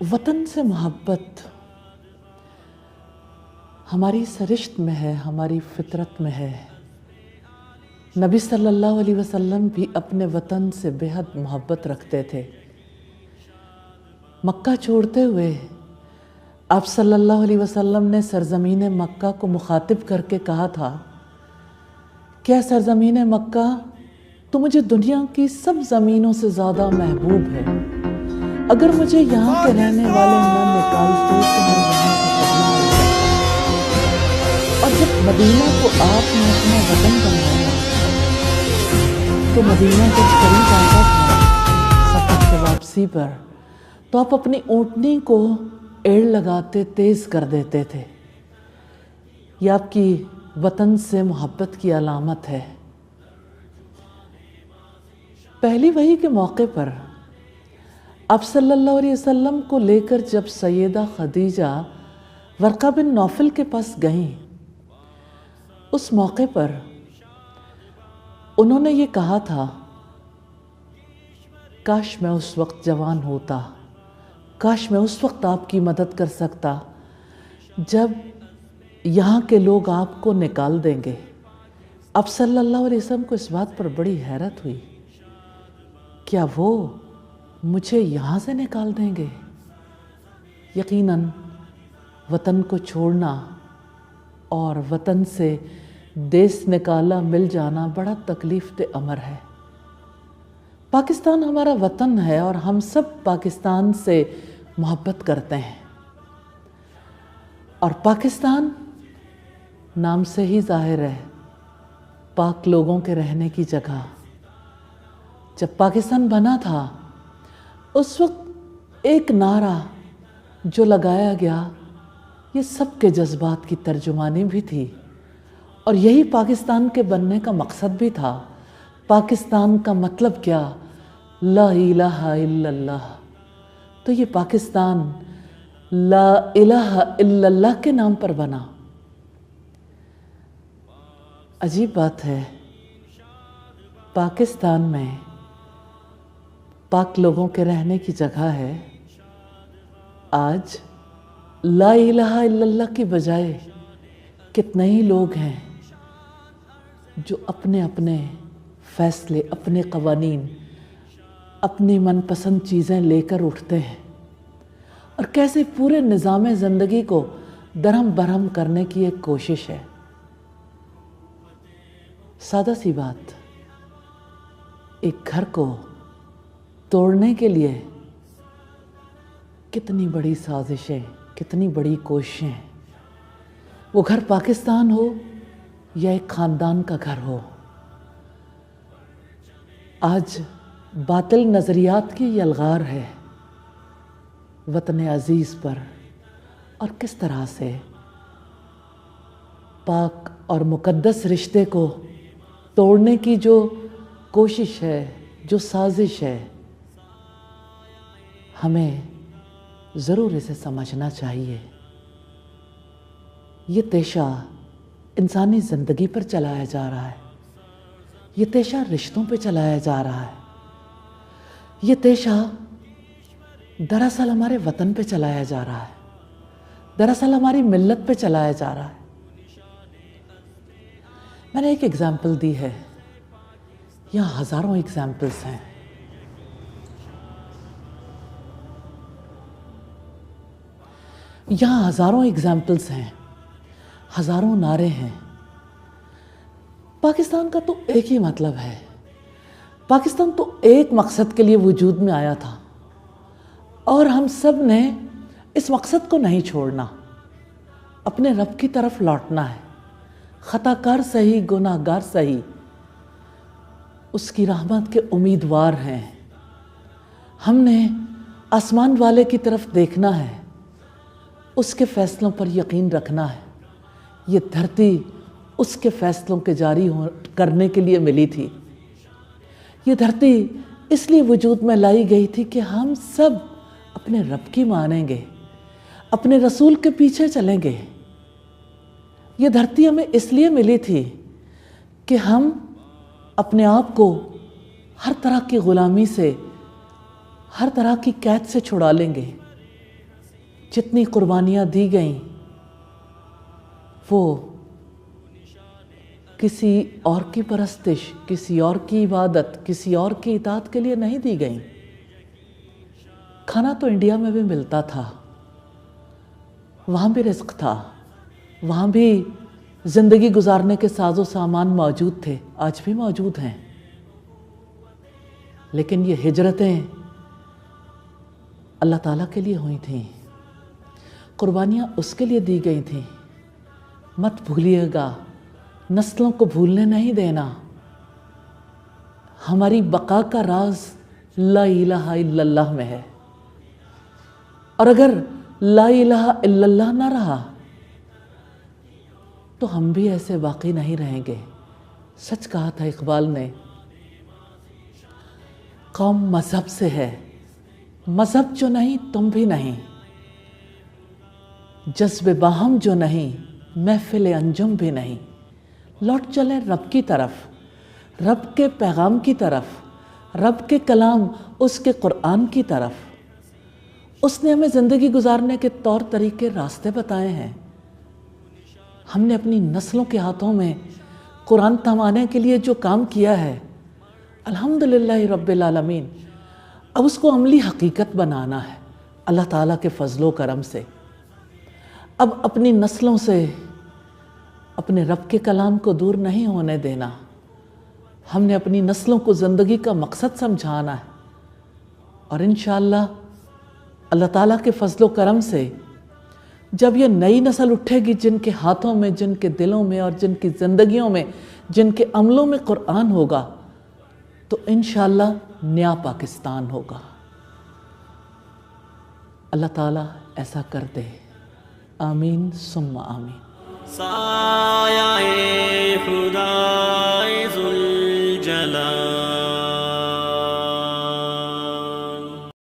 وطن سے محبت ہماری سرشت میں ہے، ہماری فطرت میں ہے۔ نبی صلی اللہ علیہ وسلم بھی اپنے وطن سے بے حد محبت رکھتے تھے۔ مکہ چھوڑتے ہوئے آپ صلی اللہ علیہ وسلم نے سرزمین مکہ کو مخاطب کر کے کہا تھا کہ اے سرزمین مکہ، تو مجھے دنیا کی سب زمینوں سے زیادہ محبوب ہے۔ اگر مجھے یہاں کے رہنے والے نہ نکالتے تو میں یہاں سے کرنا ہوتا۔ اور جب مدینہ کو آپ نے اپنا وطن بنایا تو مدینہ جب قریب آتا تھا سفر سے واپسی پر، تو آپ اپنی اونٹنی کو ایڑ لگاتے تیز کر دیتے تھے۔ یہ آپ کی وطن سے محبت کی علامت ہے۔ پہلی وحی کے موقع پر آپ صلی اللہ علیہ وسلم کو لے کر جب سیدہ خدیجہ ورقہ بن نوفل کے پاس گئیں، اس موقع پر انہوں نے یہ کہا تھا، کاش میں اس وقت جوان ہوتا، کاش میں اس وقت آپ کی مدد کر سکتا جب یہاں کے لوگ آپ کو نکال دیں گے۔ آپ صلی اللہ علیہ وسلم کو اس بات پر بڑی حیرت ہوئی، کیا وہ مجھے یہاں سے نکال دیں گے؟ یقیناً وطن کو چھوڑنا اور وطن سے دیس نکالا مل جانا بڑا تکلیف دہ امر ہے۔ پاکستان ہمارا وطن ہے اور ہم سب پاکستان سے محبت کرتے ہیں، اور پاکستان نام سے ہی ظاہر ہے، پاک لوگوں کے رہنے کی جگہ۔ جب پاکستان بنا تھا اس وقت ایک نعرہ جو لگایا گیا، یہ سب کے جذبات کی ترجمانی بھی تھی، اور یہی پاکستان کے بننے کا مقصد بھی تھا۔ پاکستان کا مطلب کیا؟ لا الہ الا اللہ۔ تو یہ پاکستان لا الہ الا اللہ کے نام پر بنا۔ عجیب بات ہے، پاکستان میں پاک لوگوں کے رہنے کی جگہ ہے، آج لا الہ الا اللہ کی بجائے کتنے ہی لوگ ہیں جو اپنے اپنے فیصلے، اپنے قوانین، اپنی من پسند چیزیں لے کر اٹھتے ہیں، اور کیسے پورے نظام زندگی کو درہم برہم کرنے کی ایک کوشش ہے۔ سادہ سی بات، ایک گھر کو توڑنے کے لیے کتنی بڑی سازشیں، کتنی بڑی کوششیں، وہ گھر پاکستان ہو یا ایک خاندان کا گھر ہو۔ آج باطل نظریات کی یلغار ہے وطن عزیز پر، اور کس طرح سے پاک اور مقدس رشتے کو توڑنے کی جو کوشش ہے، جو سازش ہے، ہمیں ضرور اسے سمجھنا چاہیے۔ یہ تیشہ انسانی زندگی پر چلایا جا رہا ہے، یہ تیشہ رشتوں پہ چلایا جا رہا ہے، یہ تیشہ دراصل ہمارے وطن پہ چلایا جا رہا ہے، دراصل ہماری ملت پہ چلایا جا رہا ہے۔ میں نے ایک ایگزامپل دی ہے، یہاں ہزاروں ایگزامپلس ہیں۔ یہاں ہزاروں ایگزامپلس ہیں، ہزاروں نعرے ہیں۔ پاکستان کا تو ایک ہی مطلب ہے، پاکستان تو ایک مقصد کے لیے وجود میں آیا تھا، اور ہم سب نے اس مقصد کو نہیں چھوڑنا، اپنے رب کی طرف لوٹنا ہے، خطا کار صحیح، گناہ گار صحیح، اس کی رحمت کے امیدوار ہیں۔ ہم نے آسمان والے کی طرف دیکھنا ہے، اس کے فیصلوں پر یقین رکھنا ہے۔ یہ دھرتی اس کے فیصلوں کے جاری کرنے کے لیے ملی تھی، یہ دھرتی اس لیے وجود میں لائی گئی تھی کہ ہم سب اپنے رب کی مانیں گے، اپنے رسول کے پیچھے چلیں گے۔ یہ دھرتی ہمیں اس لیے ملی تھی کہ ہم اپنے آپ کو ہر طرح کی غلامی سے، ہر طرح کی قید سے چھڑا لیں گے، جتنی قربانیاں دی گئیں وہ کسی اور کی پرستش، کسی اور کی عبادت، کسی اور کی اطاعت کے لیے نہیں دی گئیں۔ کھانا تو انڈیا میں بھی ملتا تھا، وہاں بھی رزق تھا، وہاں بھی زندگی گزارنے کے ساز و سامان موجود تھے، آج بھی موجود ہیں، لیکن یہ ہجرتیں اللہ تعالیٰ کے لیے ہوئی تھیں، قربانیاں اس کے لیے دی گئی تھیں۔ مت بھولیے گا، نسلوں کو بھولنے نہیں دینا۔ ہماری بقا کا راز لا الہ الا اللہ میں ہے، اور اگر لا الہ الا اللہ نہ رہا تو ہم بھی ایسے باقی نہیں رہیں گے۔ سچ کہا تھا اقبال نے، قوم مذہب سے ہے، مذہب جو نہیں تم بھی نہیں، جذب باہم جو نہیں محفل انجم بھی نہیں۔ لوٹ چلیں رب کی طرف، رب کے پیغام کی طرف، رب کے کلام اس کے قرآن کی طرف۔ اس نے ہمیں زندگی گزارنے کے طور طریقے، راستے بتائے ہیں۔ ہم نے اپنی نسلوں کے ہاتھوں میں قرآن تھمانے کے لیے جو کام کیا ہے، الحمدللہ رب العالمین، اب اس کو عملی حقیقت بنانا ہے اللہ تعالیٰ کے فضل و کرم سے۔ اب اپنی نسلوں سے اپنے رب کے کلام کو دور نہیں ہونے دینا۔ ہم نے اپنی نسلوں کو زندگی کا مقصد سمجھانا ہے، اور انشاءاللہ اللہ تعالیٰ کے فضل و کرم سے جب یہ نئی نسل اٹھے گی، جن کے ہاتھوں میں، جن کے دلوں میں اور جن کی زندگیوں میں، جن کے عملوں میں قرآن ہوگا، تو انشاءاللہ نیا پاکستان ہوگا۔ اللہ تعالیٰ ایسا کر دے، آمین ثم آمین۔ سایہ خدائے ذوالجلال